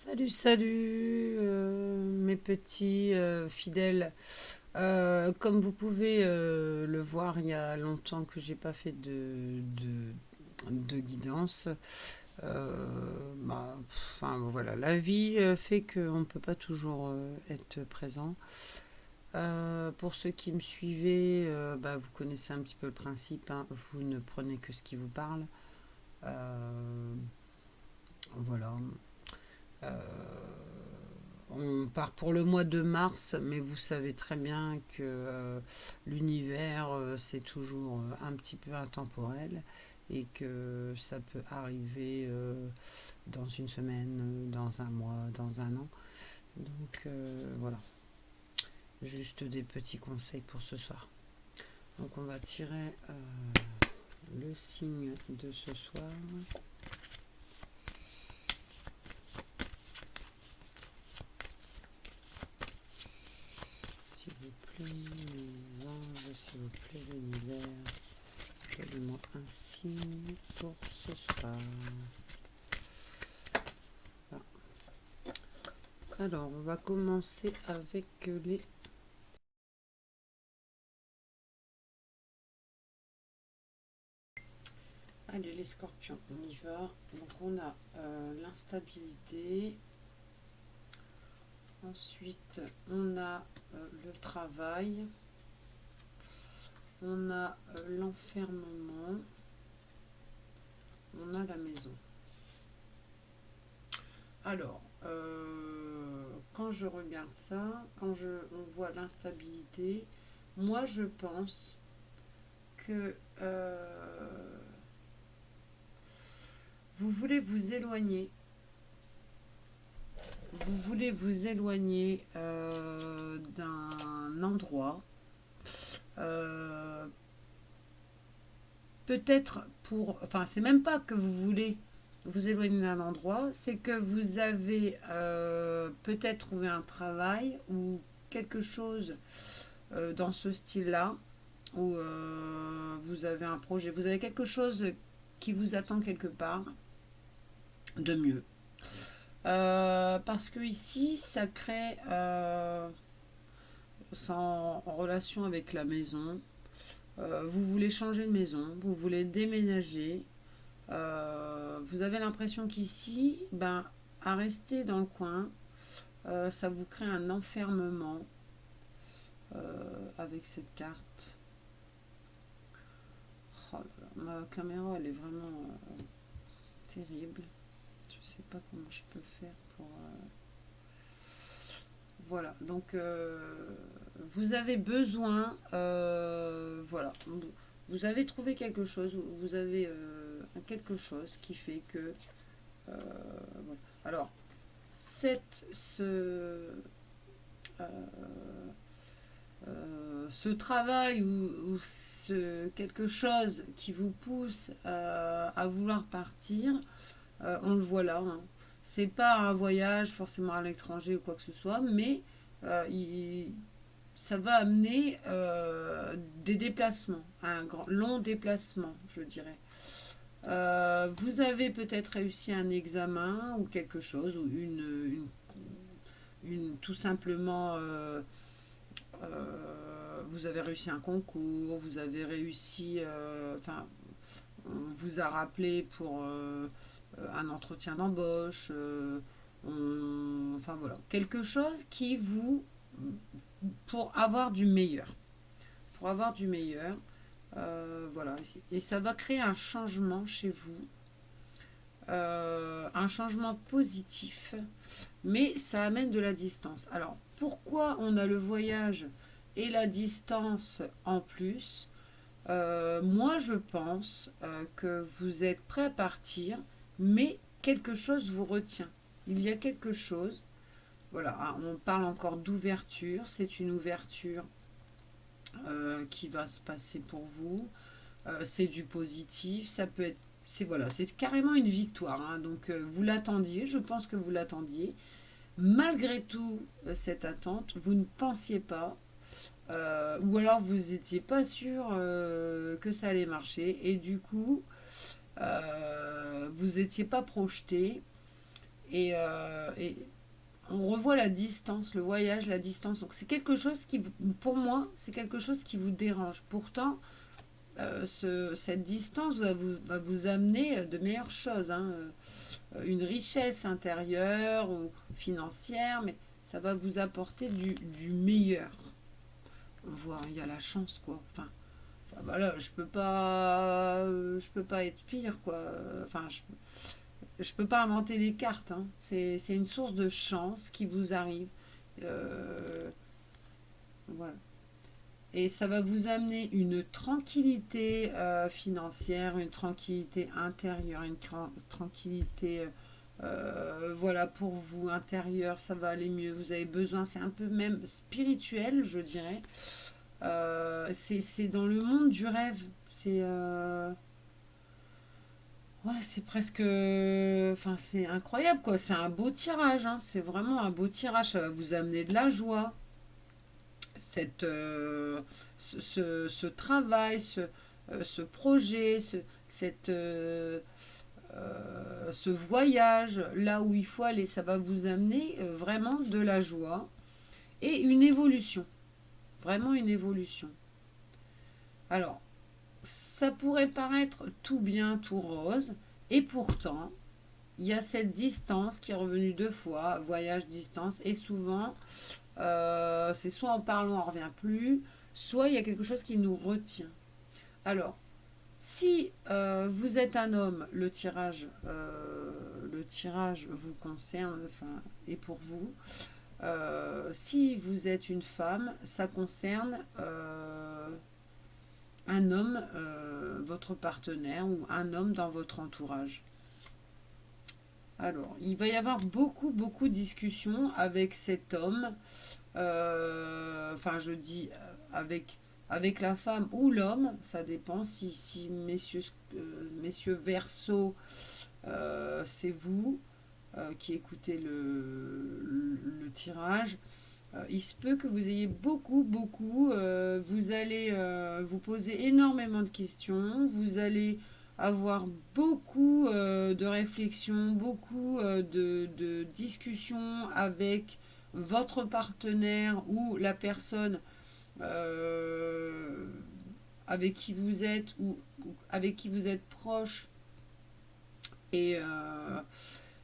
Salut, salut, mes petits fidèles. Comme vous pouvez le voir, il y a longtemps que j'ai pas fait de guidance. Enfin voilà, la vie fait qu'on ne peut pas toujours être présent. Pour ceux qui me suivez, vous connaissez un petit peu le principe, hein. Vous ne prenez que ce qui vous parle. Euh, voilà. Euh, On part pour le mois de mars, mais vous savez très bien que l'univers, c'est toujours un petit peu intemporel et que ça peut arriver dans une semaine, dans un mois, dans un an. Donc voilà, juste des petits conseils pour ce soir. Donc on va tirer le signe de ce soir. S'il vous plaît, mes anges, s'il vous plaît, l'univers. Donnez-moi un signe pour ce soir. Ah. Alors, on va commencer avec les... Allez, les scorpions, on y va. Donc, on a l'instabilité. Ensuite, on a le travail. On a l'enfermement. On a la maison. Alors, quand je regarde ça, on voit l'instabilité, moi je pense que vous voulez vous éloigner. Vous voulez vous éloigner d'un endroit. euh, Peut-être pour... Enfin, c'est même pas que vous voulez vous éloigner d'un endroit, c'est que vous avez peut-être trouvé un travail ou quelque chose dans ce style-là, où vous avez un projet, vous avez quelque chose qui vous attend quelque part de mieux. Parce que ici, ça crée, en relation avec la maison, vous voulez changer de maison, vous voulez déménager, vous avez l'impression qu'ici, à rester dans le coin, ça vous crée un enfermement avec cette carte. Oh là là, ma caméra, elle est vraiment terrible. Je sais pas comment je peux faire pour... Voilà, donc vous avez besoin, voilà, vous avez trouvé quelque chose, vous avez quelque chose qui fait que, voilà. Alors, euh, ce travail ou ce quelque chose qui vous pousse à vouloir partir, on le voit là, hein. C'est pas un voyage forcément à l'étranger ou quoi que ce soit, mais ça va amener des déplacements, un grand, long déplacement, je dirais. Vous avez peut-être réussi un examen ou quelque chose, ou tout simplement, vous avez réussi un concours, vous avez réussi, enfin, on vous a rappelé pour un entretien d'embauche, enfin voilà, quelque chose qui vous, pour avoir du meilleur, pour avoir du meilleur, voilà, et ça va créer un changement chez vous, un changement positif, mais ça amène de la distance. Alors pourquoi on a le voyage et la distance en plus? Moi, je pense que vous êtes prêt à partir, mais quelque chose vous retient. Il y a quelque chose. Voilà, ah, on parle encore d'ouverture. C'est une ouverture qui va se passer pour vous. C'est du positif. Ça peut être. C'est voilà, c'est carrément une victoire, hein. Donc vous l'attendiez. Je pense que vous l'attendiez. Malgré tout cette attente, vous ne pensiez pas ou alors vous n'étiez pas sûr que ça allait marcher et du coup vous n'étiez pas projeté Et on revoit la distance, le voyage, la distance. Donc c'est quelque chose qui, pour moi, c'est quelque chose qui vous dérange. Pourtant, cette distance va vous amener de meilleures choses, hein, une richesse intérieure ou financière, mais ça va vous apporter du meilleur. On voit, il y a la chance, quoi. Enfin, voilà, je peux pas être pire, quoi. Enfin, je peux pas inventer des cartes, hein. C'est une source de chance qui vous arrive. Euh, voilà. Et ça va vous amener une tranquillité financière, une tranquillité intérieure, une tranquillité, voilà, pour vous, intérieure, ça va aller mieux. Vous avez besoin, c'est un peu même spirituel, je dirais. C'est dans le monde du rêve. Ouais, c'est presque. Enfin, c'est incroyable, quoi. C'est un beau tirage, hein. C'est vraiment un beau tirage. Ça va vous amener de la joie. Cette, ce travail, ce projet, cette, ce voyage là où il faut aller, ça va vous amener vraiment de la joie et une évolution. Vraiment une évolution. Alors, ça pourrait paraître tout bien, tout rose, et pourtant, il y a cette distance qui est revenue deux fois, voyage, distance, et souvent, c'est soit en parlant, on ne revient plus, soit il y a quelque chose qui nous retient. Alors, si vous êtes un homme, le tirage vous concerne, enfin, et pour vous. Si vous êtes une femme, ça concerne un homme, votre partenaire ou un homme dans votre entourage. Alors, il va y avoir beaucoup, beaucoup de discussions avec cet homme. Enfin, je dis avec la femme ou l'homme, ça dépend. Si messieurs Verseau, c'est vous qui écoutez le tirage. Il se peut que vous ayez beaucoup, vous allez vous poser énormément de questions, vous allez avoir beaucoup de réflexions, beaucoup de discussions avec votre partenaire ou la personne euh, avec qui vous êtes ou avec qui vous êtes proche. Et, euh,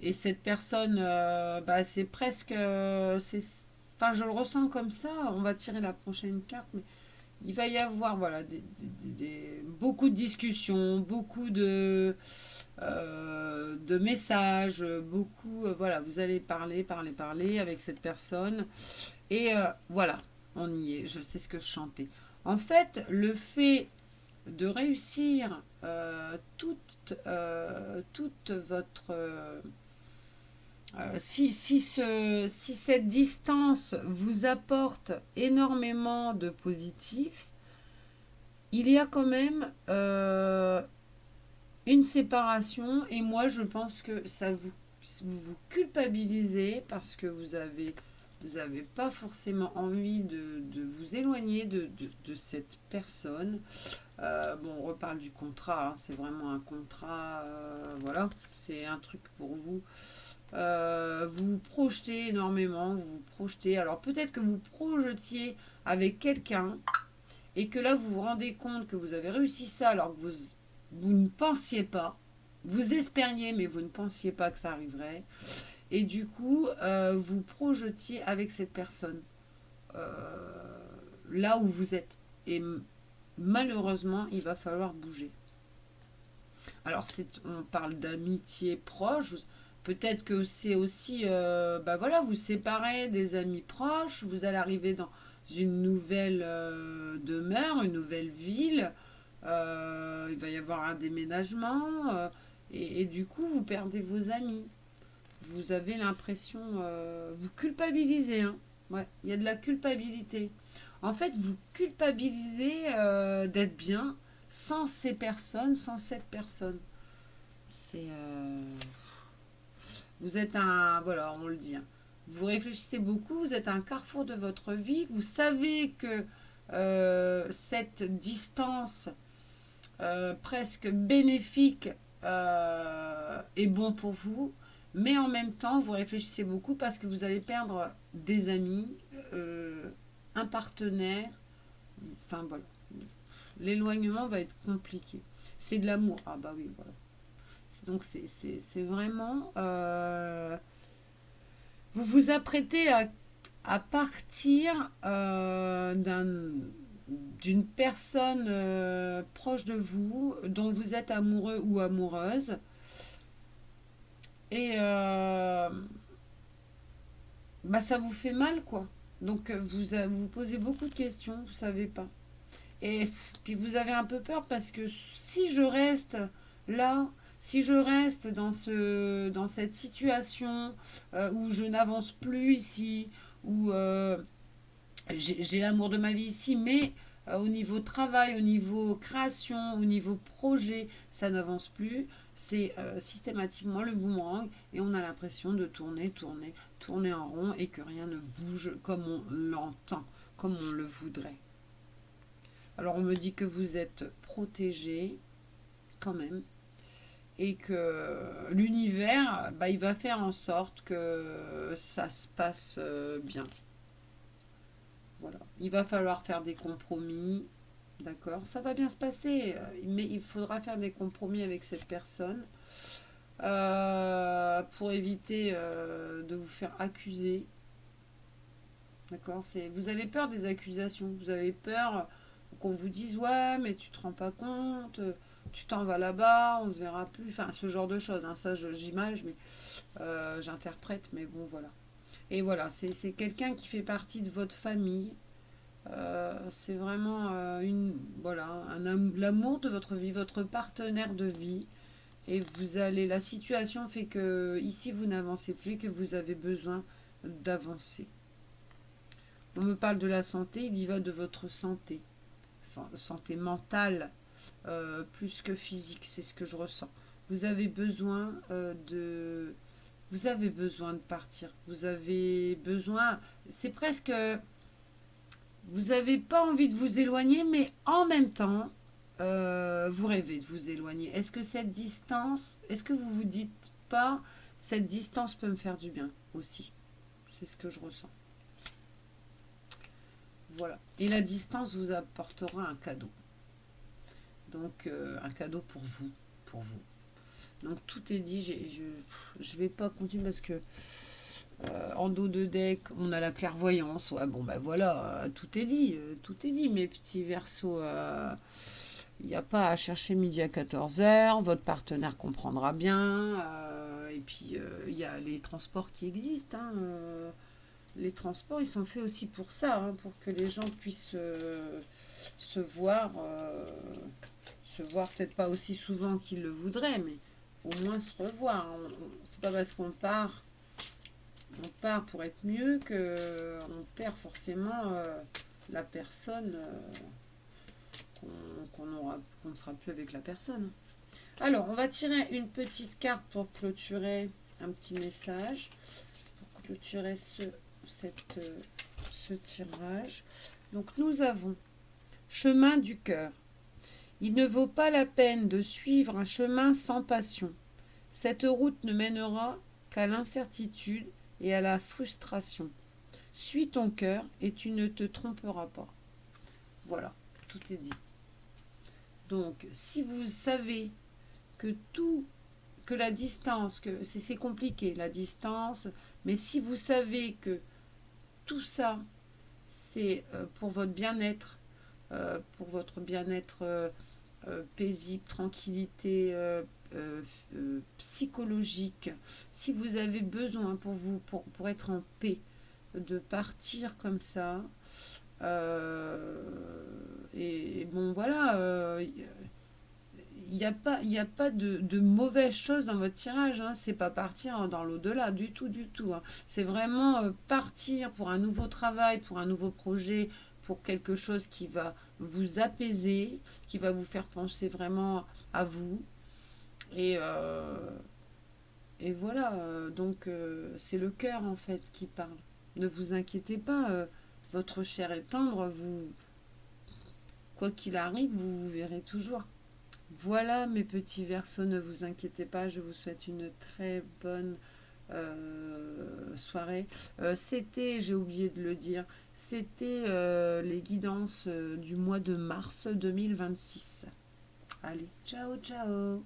et cette personne, bah, c'est presque... enfin, je le ressens comme ça. On va tirer la prochaine carte, mais il va y avoir voilà, beaucoup de discussions, beaucoup de messages, beaucoup... voilà, vous allez parler avec cette personne. Et voilà, on y est. Je sais ce que je chantais. En fait, le fait de réussir toute votre... si cette distance vous apporte énormément de positif, il y a quand même une séparation et moi je pense que vous culpabilisez parce que vous avez pas forcément envie de vous éloigner de cette personne. Bon, on reparle du contrat, hein, c'est vraiment un contrat, voilà, c'est un truc pour vous. Vous vous projetez énormément, vous vous projetez. Alors peut-être que vous projetiez avec quelqu'un et que là vous vous rendez compte que vous avez réussi ça alors que vous ne pensiez pas. Vous espériez mais vous ne pensiez pas que ça arriverait. Et du coup, vous projetiez avec cette personne là où vous êtes. Et malheureusement, il va falloir bouger. Alors, on parle d'amitié proche. Peut-être que c'est aussi, bah voilà, vous séparez des amis proches, vous allez arriver dans une nouvelle demeure, une nouvelle ville. Il va y avoir un déménagement et du coup, vous perdez vos amis. Vous avez l'impression, vous culpabilisez, hein. Ouais, il y a de la culpabilité. En fait, vous culpabilisez d'être bien sans ces personnes, sans cette personne. C'est, vous êtes un, voilà, on le dit, hein. Vous réfléchissez beaucoup, vous êtes à un carrefour de votre vie. Vous savez que cette distance presque bénéfique est bon pour vous, Mais en même temps, vous réfléchissez beaucoup parce que vous allez perdre des amis, euh, un partenaire. Enfin voilà, l'éloignement va être compliqué. C'est de l'amour. Ah bah oui, voilà. Donc c'est vraiment... vous vous apprêtez à partir d'une personne proche de vous, dont vous êtes amoureux ou amoureuse. Et bah, ça vous fait mal, quoi. Donc vous posez beaucoup de questions, vous savez pas. Et puis vous avez un peu peur parce que si je reste là, si je reste dans cette situation où je n'avance plus ici, où j'ai l'amour de ma vie ici, mais au niveau travail, au niveau création, au niveau projet, ça n'avance plus. C'est systématiquement le boomerang et on a l'impression de tourner, tourner, tourner en rond et que rien ne bouge comme on l'entend, comme on le voudrait. Alors on me dit que vous êtes protégé quand même et que l'univers, bah, il va faire en sorte que ça se passe bien. Voilà. Il va falloir faire des compromis, d'accord? Ça va bien se passer, mais il faudra faire des compromis avec cette personne pour éviter de vous faire accuser, d'accord? Vous avez peur des accusations, vous avez peur qu'on vous dise ouais, mais tu te rends pas compte, tu t'en vas là-bas, on se verra plus, enfin ce genre de choses, hein, ça j'imagine, mais j'interprète, mais bon voilà. Et voilà, c'est quelqu'un qui fait partie de votre famille. C'est vraiment voilà, l'amour de votre vie, votre partenaire de vie. Et vous allez, la situation fait que ici vous n'avancez plus, que vous avez besoin d'avancer. On me parle de la santé, il y va de votre santé, enfin, santé mentale, plus que physique, c'est ce que je ressens. Vous avez besoin vous avez besoin de partir. Vous avez besoin, c'est presque, vous n'avez pas envie de vous éloigner, mais en même temps, vous rêvez de vous éloigner. Est-ce que cette distance, est-ce que vous vous dites pas, cette distance peut me faire du bien aussi? C'est ce que je ressens. Voilà. Et la distance vous apportera un cadeau. Donc, un cadeau pour vous. Pour vous. Donc, tout est dit. Je vais pas continuer parce que en dos de deck, on a la clairvoyance. Ouais, bon, ben voilà, tout est dit. Tout est dit, mes petits versos. Il n'y a pas à chercher midi à 14h, votre partenaire comprendra bien. Et puis, il y a les transports qui existent. Hein, les transports, ils sont faits aussi pour ça, hein, pour que les gens puissent se voir, peut-être pas aussi souvent qu'ils le voudraient, mais au moins se revoir. C'est pas parce on part pour être mieux que on perd forcément la personne qu'on ne sera plus avec la personne. Alors, on va tirer une petite carte pour clôturer un petit message, pour clôturer ce tirage. Donc, nous avons chemin du cœur. Il ne vaut pas la peine de suivre un chemin sans passion. Cette route ne mènera qu'à l'incertitude et à la frustration. Suis ton cœur et tu ne te tromperas pas. Voilà, tout est dit. Donc, si vous savez que que la distance, que c'est compliqué la distance, mais si vous savez que tout ça, c'est pour votre bien-être, pour votre bien-être paisible, tranquillité psychologique, si vous avez besoin pour vous, pour être en paix, de partir comme ça, et bon voilà, il y a pas de mauvaises choses dans votre tirage. Hein. C'est pas partir dans l'au-delà du tout, du tout. Hein. C'est vraiment partir pour un nouveau travail, pour un nouveau projet, pour quelque chose qui va vous apaiser, qui va vous faire penser vraiment à vous. Et, et voilà, donc c'est le cœur en fait qui parle. Ne vous inquiétez pas, votre chair est tendre, vous, quoi qu'il arrive, vous verrez toujours. Voilà mes petits versos, ne vous inquiétez pas, je vous souhaite une très bonne soirée. C'était, j'ai oublié de le dire, c'était les guidances du mois de mars 2026. Allez, ciao, ciao!